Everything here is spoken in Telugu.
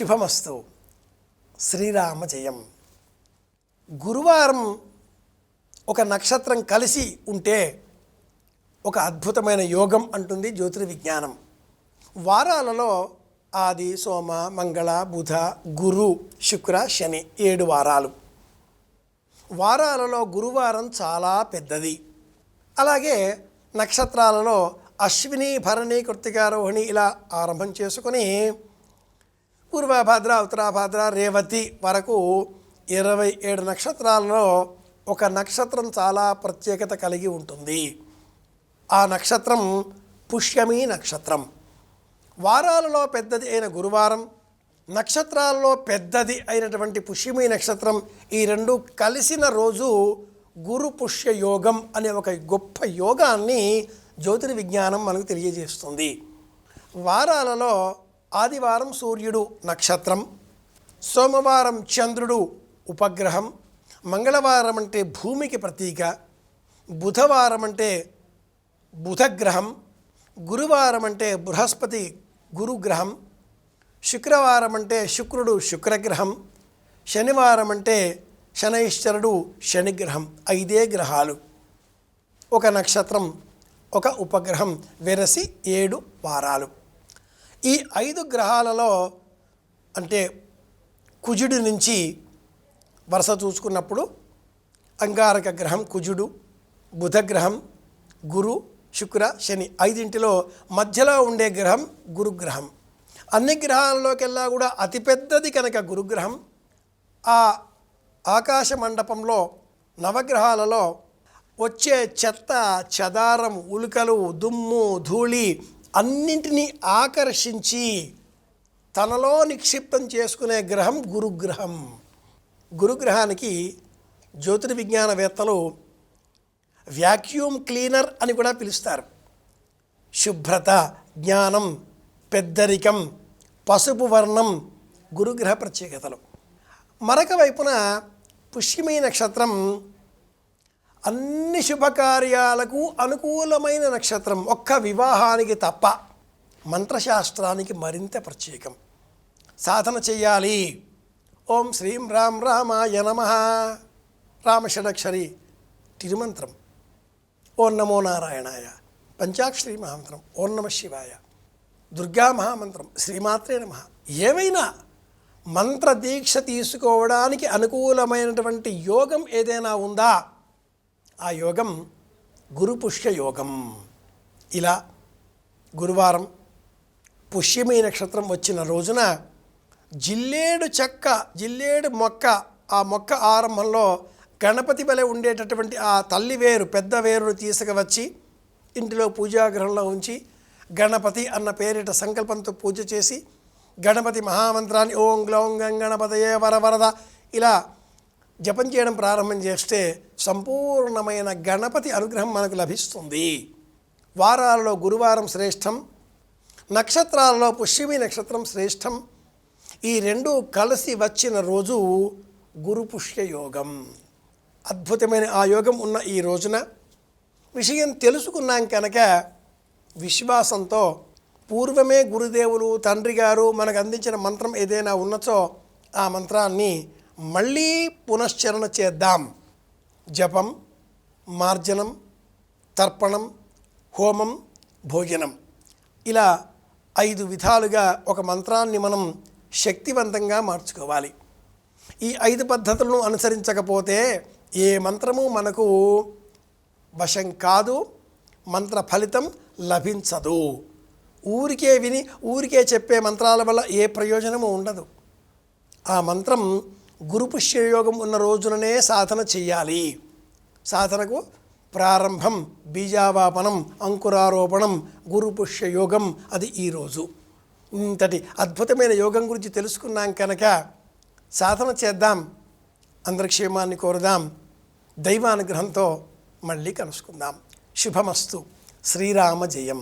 శుభమస్తు. శ్రీరామ జయం. గురువారం ఒక నక్షత్రం కలిసి ఉంటే ఒక అద్భుతమైన యోగం అంటుంది జ్యోతిర్విజ్ఞానం. వారాలలో ఆది, సోమ, మంగళ, బుధ, గురు, శుక్ర, శని 7 వారాలు. వారాలలో గురువారం చాలా పెద్దది. అలాగే నక్షత్రాలలో అశ్విని, భరణి, కృత్తిక, రోహిణి ఇలా ఆరంభం చేసుకొని పూర్వభాద్ర, ఉత్తరాభాద్ర, రేవతి వరకు 27 నక్షత్రాలలో ఒక నక్షత్రం చాలా ప్రత్యేకత కలిగి ఉంటుంది. ఆ నక్షత్రం పుష్యమి నక్షత్రం. వారాలలో పెద్దది అయిన గురువారం, నక్షత్రాలలో పెద్దది అయినటువంటి పుష్యమి నక్షత్రం, ఈ రెండు కలిసిన రోజు గురు పుష్య యోగం అనే ఒక గొప్ప యోగాన్ని జ్యోతిర్విజ్ఞానం మనకు తెలియజేస్తుంది. వారాలలో ఆదివారం సూర్యుడు నక్షత్రం, సోమవారం చంద్రుడు ఉపగ్రహం, మంగళవారం అంటే భూమికి ప్రతీక, బుధవారం అంటే బుధగ్రహం, గురువారం అంటే బృహస్పతి గురుగ్రహం, శుక్రవారం అంటే శుక్రుడు శుక్రగ్రహం, శనివారం అంటే శనైశ్వరుడు శనిగ్రహం. 5 గ్రహాలు, ఒక నక్షత్రం, ఒక ఉపగ్రహం, వెరసి 7 వారాలు. ఈ 5 గ్రహాలలో అంటే కుజుడి నుంచి వరుస చూసుకున్నప్పుడు అంగారక గ్రహం కుజుడు, బుధగ్రహం, గురు, శుక్ర, శని 5 మధ్యలో ఉండే గ్రహం గురుగ్రహం. అన్ని గ్రహాలలోకెల్లా కూడా అతిపెద్దది కనుక గురుగ్రహం. ఆ ఆకాశ మండపంలో నవగ్రహాలలో వచ్చే చెత్త, చెదారం, ఉల్కలు, దుమ్ము, ధూళి అన్నింటినీ ఆకర్షించి తనలో నిక్షిప్తం చేసుకునే గ్రహం గురుగ్రహం. గురుగ్రహానికి జ్యోతిర్విజ్ఞానవేత్తలు వ్యాక్యూమ్ క్లీనర్ అని కూడా పిలుస్తారు. శుభ్రత, జ్ఞానం, పెద్దరికం, పసుపు వర్ణం గురుగ్రహ ప్రత్యేకతలు. మరొక వైపున పుష్యమి నక్షత్రం అన్ని శుభకార్యాలకు అనుకూలమైన నక్షత్రం. ఒక్క వివాహానికి తప్ప మంత్రశాస్త్రానికి మరింత ప్రత్యేకం. సాధన చెయ్యాలి. ఓం శ్రీం రాం రామాయ నమః, రామషడక్షరి తిరుమంత్రం, ఓం నమో నారాయణాయ, పంచాక్షరి మహామంత్రం, ఓం నమ శివాయ, దుర్గా మహామంత్రం, శ్రీమాత్రే నమః. ఏవైనా మంత్రదీక్ష తీసుకోవడానికి అనుకూలమైనటువంటి యోగం ఏదైనా ఉందా? ఆ యోగం గురు పుష్య యోగం. ఇలా గురువారం పుష్యమి నక్షత్రం వచ్చిన రోజున జిల్లేడు మొక్క, ఆ మొక్క ఆరంభంలో గణపతి వలె ఉండేటటువంటి ఆ తల్లి వేరు, పెద్ద వేరును తీసుకువచ్చి ఇంటిలో పూజాగృహంలో ఉంచి గణపతి అన్న పేరిట సంకల్పంతో పూజ చేసి గణపతి మహామంత్రాన్ని ఓం గ్లౌం గం గణపతయే వరవరద ఇలా జపం చేయడం ప్రారంభం చేస్తే సంపూర్ణమైన గణపతి అనుగ్రహం మనకు లభిస్తుంది. వారాలలో గురువారం శ్రేష్టం, నక్షత్రాలలో పుష్యమి నక్షత్రం శ్రేష్టం. ఈ రెండు కలిసి వచ్చిన రోజు గురు పుష్య యోగం. అద్భుతమైన ఆ యోగం ఉన్న ఈ రోజున విషయం తెలుసుకున్నాం కనుక విశ్వాసంతో పూర్వమే గురుదేవులు, తండ్రి గారు మనకు అందించిన మంత్రం ఏదైనా ఉన్నచో ఆ మంత్రాన్ని మళ్ళీ పునశ్చరణ చేద్దాం. జపం, మార్జనం, తర్పణం, హోమం, భోజనం ఇలా 5 విధాలుగా ఒక మంత్రాన్ని మనం శక్తివంతంగా మార్చుకోవాలి. ఈ 5 పద్ధతులను అనుసరించకపోతే ఏ మంత్రము మనకు వశం కాదు, మంత్ర ఫలితం లభించదు. ఊరికే విని ఊరికే చెప్పే మంత్రాల వల్ల ఏ ప్రయోజనము ఉండదు. ఆ మంత్రం గురు పుష్యయోగం ఉన్న రోజుననే సాధన చెయ్యాలి. సాధనకు ప్రారంభం, బీజావాపనం, అంకురారోపణం, గురు పుష్యయోగం అది ఈరోజు. ఇంతటి అద్భుతమైన యోగం గురించి తెలుసుకున్నాం కనుక సాధన చేద్దాం. అందరి క్షేమాన్ని కోరుదాం. దైవానుగ్రహంతో మళ్ళీ కలుసుకుందాం. శుభమస్తు. శ్రీరామ జయం.